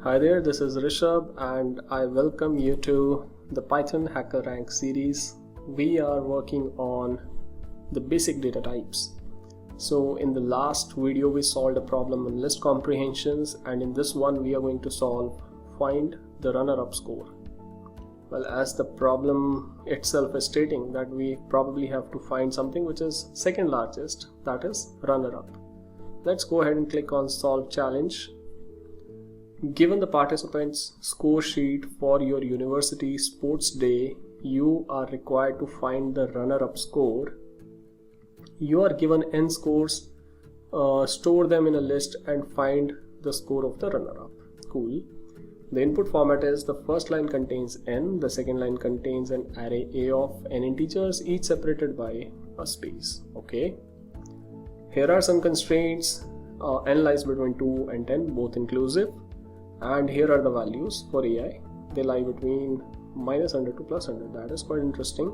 Hi there, this is Rishabh and I welcome you to the Python Hackerrank series. We are working on the basic data types. So in the last video we solved a problem on list comprehensions, and in this one we are going to solve find the runner-up score. Well, as the problem itself is stating that we probably have to find something which is second largest, that is runner-up. Let's go ahead and click on solve challenge. Given the participants' score sheet for your university sports day, you are required to find the runner-up score. You are given n scores, store them in a list and find the score of the runner-up. Cool. The input format is the first line contains n, the second line contains an array A of n integers, each separated by a space. Okay. Here are some constraints. N lies between 2 and 10, both inclusive. And here are the values for AI. They lie between -100 to +100. That is quite interesting.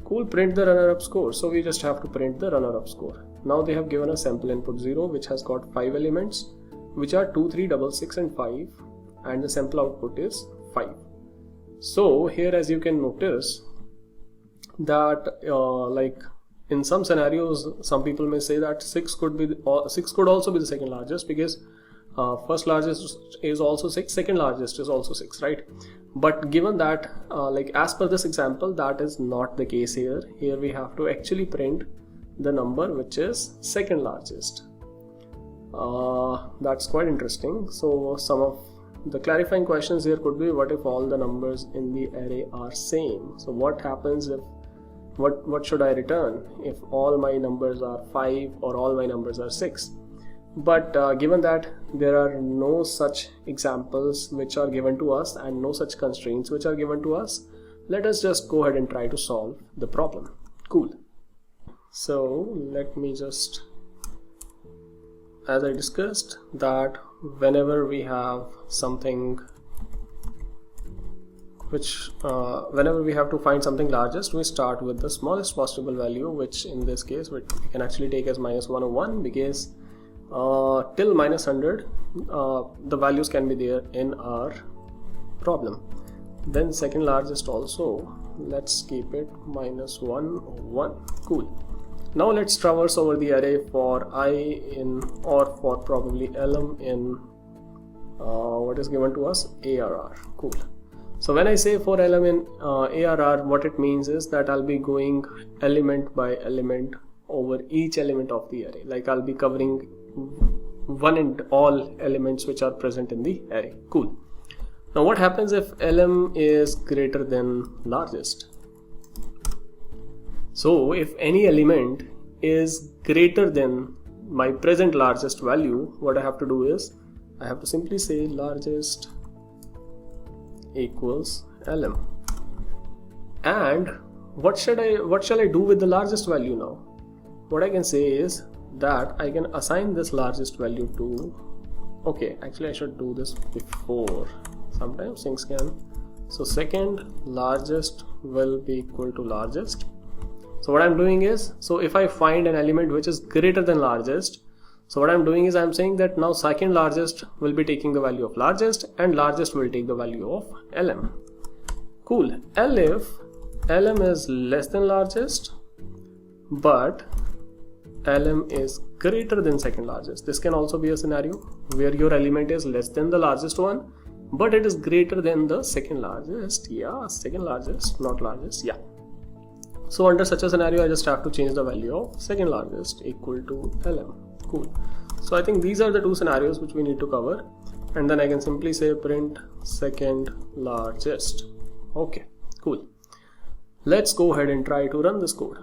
Cool, print the runner-up score. So we just have to print the runner-up score. Now they have given a sample input 0, which has got 5 elements, which are 2, 3, 6, 6 and 5. And the sample output is 5. So here, as you can notice, that like in some scenarios, some people may say that 6 could also be the second largest, because first largest is also 6, second largest is also 6, right? But given that like as per this example, that is not the case here. Here we have to actually print the number which is second largest. That's quite interesting. So some of the clarifying questions here could be, what if all the numbers in the array are same? So what happens if what should I return if all my numbers are 5 or all my numbers are 6? But given that there are no such examples which are given to us and no such constraints which are given to us, let us just go ahead and try to solve the problem. Cool. So let me just, as I discussed, that whenever we have something which whenever we have to find something largest, we start with the smallest possible value, which in this case we can actually take as -101, because till -100 the values can be there in our problem. Then second largest also, let's keep it -101. Cool. Now let's traverse over the array for I in, or for probably lm in what is given to us, ARR. Cool. So when I say for lm in ARR, what it means is that I'll be going element by element over each element of the array. Like I'll be covering one and all elements which are present in the array. Cool. Now what happens if lm is greater than largest? So if any element is greater than my present largest value, what I have to do is I have to simply say largest equals lm. And what shall I do with the largest value now? What I can say is that I can assign this largest value to, okay, actually I should do this before, sometimes things can. So second largest will be equal to largest. So what I'm doing is, so if I find an element which is greater than largest, so what I'm doing is I'm saying that now second largest will be taking the value of largest and largest will take the value of lm. Cool. If lm is less than largest but lm is greater than second largest, this can also be a scenario where your element is less than the largest one but it is greater than the second largest. Yeah, second largest, not largest. Yeah. So under such a scenario, I just have to change the value of second largest equal to lm. Cool. So I think these are the two scenarios which we need to cover, and then I can simply say print second largest. Okay, cool. Let's go ahead and try to run this code.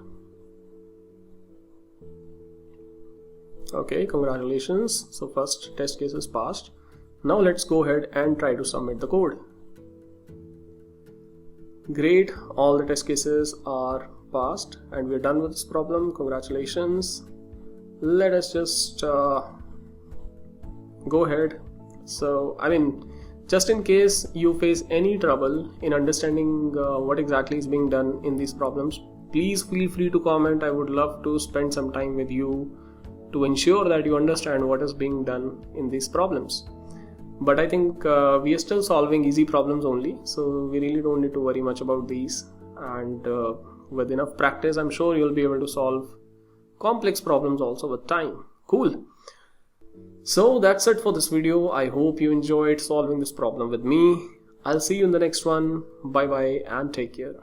Okay, congratulations. So first test case is passed. Now let's go ahead and try to submit the code. Great, all the test cases are passed and we're done with this problem. Congratulations. Let us just go ahead. So I mean, just in case you face any trouble in understanding what exactly is being done in these problems, please feel free to comment. I would love to spend some time with you to ensure that you understand what is being done in these problems. but I think we are still solving easy problems only, so we really don't need to worry much about these. And with enough practice, I'm sure you'll be able to solve complex problems also with time. Cool. So that's it for this video. I hope you enjoyed solving this problem with me. I'll see you in the next one. Bye bye and take care.